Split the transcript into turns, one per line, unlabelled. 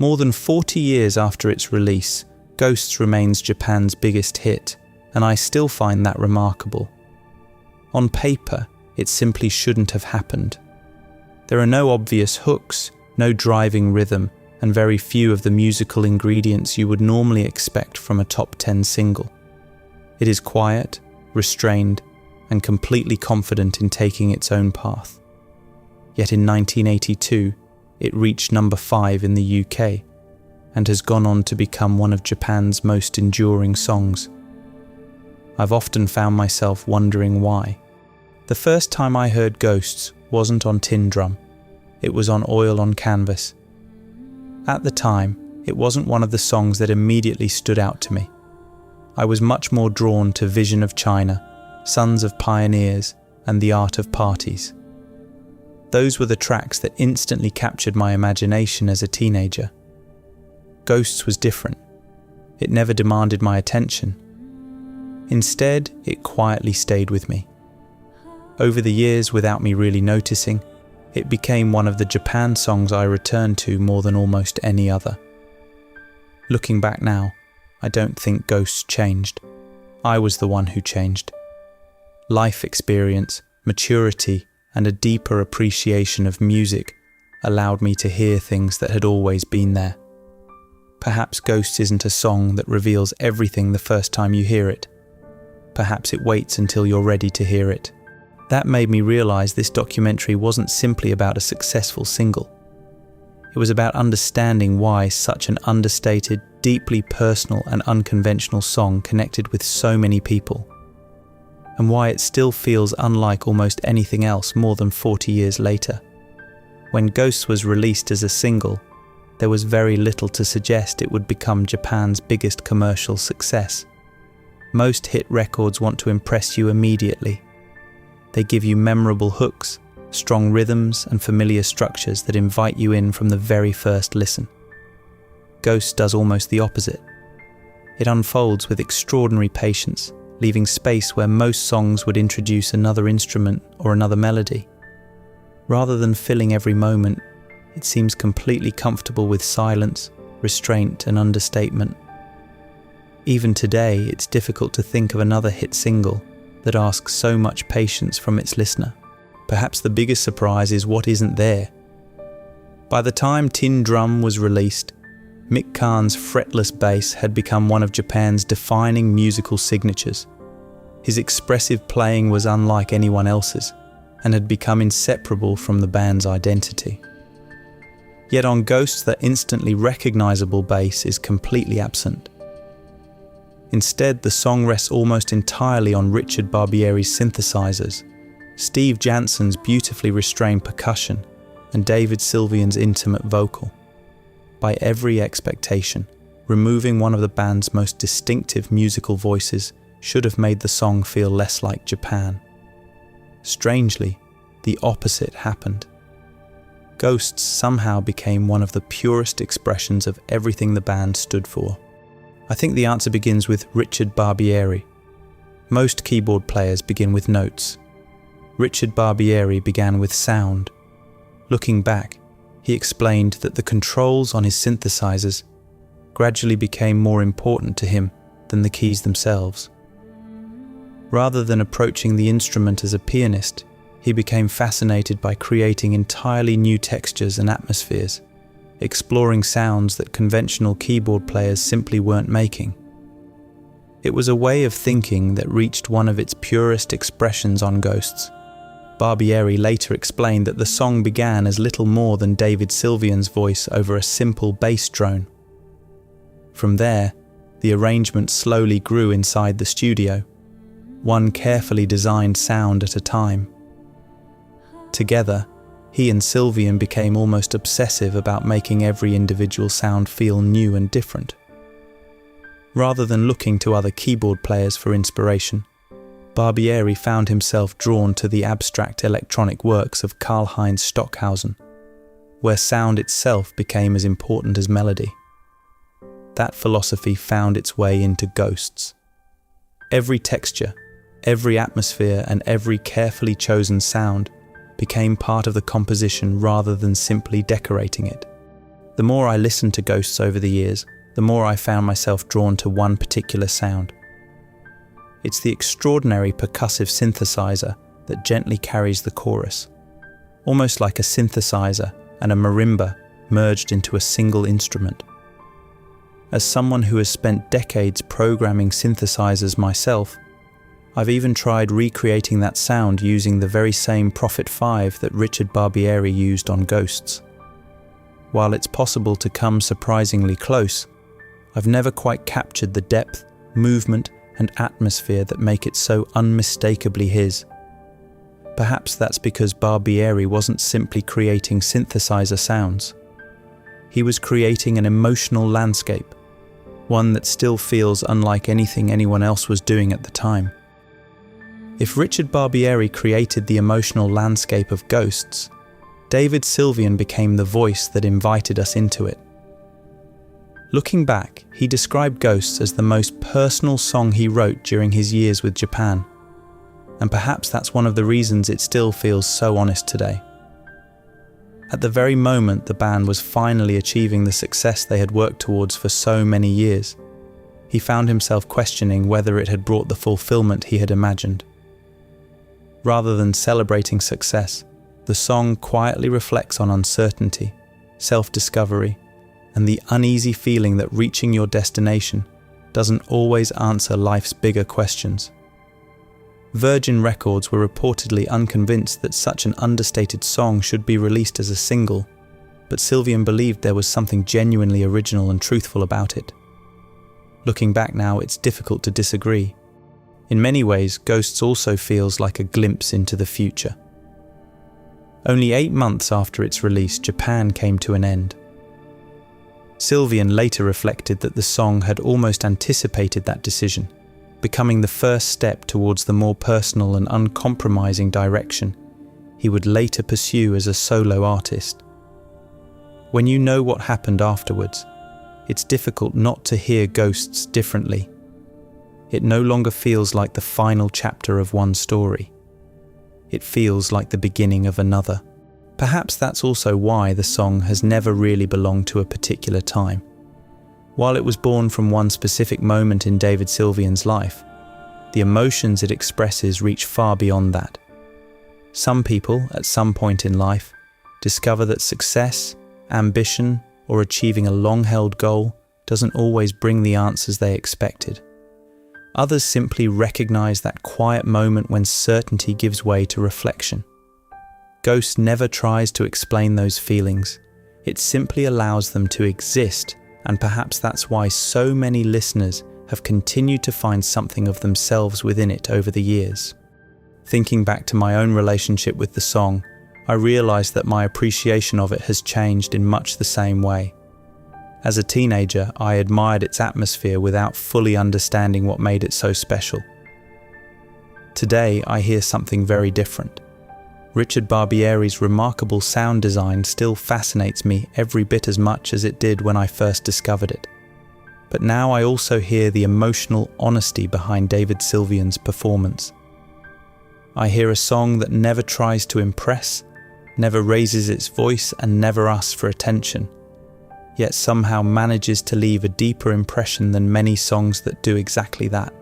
More than 40 years after its release, Ghosts remains Japan's biggest hit, and I still find that remarkable. On paper, it simply shouldn't have happened. There are no obvious hooks, no driving rhythm, and very few of the musical ingredients you would normally expect from a top 10 single. It is quiet, restrained, and completely confident in taking its own path. Yet in 1982, it reached number 5 in the UK, and has gone on to become one of Japan's most enduring songs. I've often found myself wondering why. The first time I heard Ghosts wasn't on tin drum, it was on oil on canvas. At the time, it wasn't one of the songs that immediately stood out to me. I was much more drawn to Vision of China, Sons of Pioneers, and The Art of Parties. Those were the tracks that instantly captured my imagination as a teenager. Ghosts was different. It never demanded my attention. Instead, it quietly stayed with me. Over the years, without me really noticing, it became one of the Japan songs I returned to more than almost any other. Looking back now, I don't think Ghosts changed. I was the one who changed. Life experience, maturity, and a deeper appreciation of music allowed me to hear things that had always been there. Perhaps Ghosts isn't a song that reveals everything the first time you hear it. Perhaps it waits until you're ready to hear it. That made me realize this documentary wasn't simply about a successful single. It was about understanding why such an understated, deeply personal and unconventional song connected with so many people, and why it still feels unlike almost anything else more than 40 years later. When Ghosts was released as a single, there was very little to suggest it would become Japan's biggest commercial success. Most hit records want to impress you immediately. They give you memorable hooks, strong rhythms, and familiar structures that invite you in from the very first listen. Ghosts does almost the opposite. It unfolds with extraordinary patience, leaving space where most songs would introduce another instrument or another melody. Rather than filling every moment, it seems completely comfortable with silence, restraint, and understatement. Even today, it's difficult to think of another hit single that asks so much patience from its listener. Perhaps the biggest surprise is what isn't there. By the time Tin Drum was released, Mick Karn's fretless bass had become one of Japan's defining musical signatures. His expressive playing was unlike anyone else's, and had become inseparable from the band's identity. Yet on Ghosts, that instantly recognizable bass is completely absent. Instead, the song rests almost entirely on Richard Barbieri's synthesizers, Steve Jansen's beautifully restrained percussion, and David Sylvian's intimate vocal. By every expectation, removing one of the band's most distinctive musical voices should have made the song feel less like Japan. Strangely, the opposite happened. Ghosts somehow became one of the purest expressions of everything the band stood for. I think the answer begins with Richard Barbieri. Most keyboard players begin with notes. Richard Barbieri began with sound. Looking back, he explained that the controls on his synthesizers gradually became more important to him than the keys themselves. Rather than approaching the instrument as a pianist, he became fascinated by creating entirely new textures and atmospheres, exploring sounds that conventional keyboard players simply weren't making. It was a way of thinking that reached one of its purest expressions on Ghosts. Barbieri later explained that the song began as little more than David Sylvian's voice over a simple bass drone. From there, the arrangement slowly grew inside the studio, one carefully designed sound at a time. Together, he and Sylvian became almost obsessive about making every individual sound feel new and different. Rather than looking to other keyboard players for inspiration, Barbieri found himself drawn to the abstract electronic works of Karlheinz Stockhausen, where sound itself became as important as melody. That philosophy found its way into Ghosts. Every texture, every atmosphere, and every carefully chosen sound became part of the composition rather than simply decorating it. The more I listened to Ghosts over the years, the more I found myself drawn to one particular sound. It's the extraordinary percussive synthesizer that gently carries the chorus, almost like a synthesizer and a marimba merged into a single instrument. As someone who has spent decades programming synthesizers myself, I've even tried recreating that sound using the very same Prophet 5 that Richard Barbieri used on Ghosts. While it's possible to come surprisingly close, I've never quite captured the depth, movement, and atmosphere that make it so unmistakably his. Perhaps that's because Barbieri wasn't simply creating synthesizer sounds. He was creating an emotional landscape, one that still feels unlike anything anyone else was doing at the time. If Richard Barbieri created the emotional landscape of Ghosts, David Sylvian became the voice that invited us into it. Looking back, he described Ghosts as the most personal song he wrote during his years with Japan, and perhaps that's one of the reasons it still feels so honest today. At the very moment the band was finally achieving the success they had worked towards for so many years, he found himself questioning whether it had brought the fulfillment he had imagined. Rather than celebrating success, the song quietly reflects on uncertainty, self-discovery, and the uneasy feeling that reaching your destination doesn't always answer life's bigger questions. Virgin Records were reportedly unconvinced that such an understated song should be released as a single, but Sylvian believed there was something genuinely original and truthful about it. Looking back now, it's difficult to disagree. In many ways, Ghosts also feels like a glimpse into the future. Only 8 months after its release, Japan came to an end. Sylvian later reflected that the song had almost anticipated that decision, becoming the first step towards the more personal and uncompromising direction he would later pursue as a solo artist. When you know what happened afterwards, it's difficult not to hear Ghosts differently. It no longer feels like the final chapter of one story. It feels like the beginning of another. Perhaps that's also why the song has never really belonged to a particular time. While it was born from one specific moment in David Sylvian's life, the emotions it expresses reach far beyond that. Some people, at some point in life, discover that success, ambition, or achieving a long-held goal doesn't always bring the answers they expected. Others simply recognize that quiet moment when certainty gives way to reflection. Ghost never tries to explain those feelings. It simply allows them to exist, and perhaps that's why so many listeners have continued to find something of themselves within it over the years. Thinking back to my own relationship with the song, I realized that my appreciation of it has changed in much the same way. As a teenager, I admired its atmosphere without fully understanding what made it so special. Today, I hear something very different. Richard Barbieri's remarkable sound design still fascinates me every bit as much as it did when I first discovered it. But now I also hear the emotional honesty behind David Sylvian's performance. I hear a song that never tries to impress, never raises its voice, and never asks for attention, yet somehow manages to leave a deeper impression than many songs that do exactly that.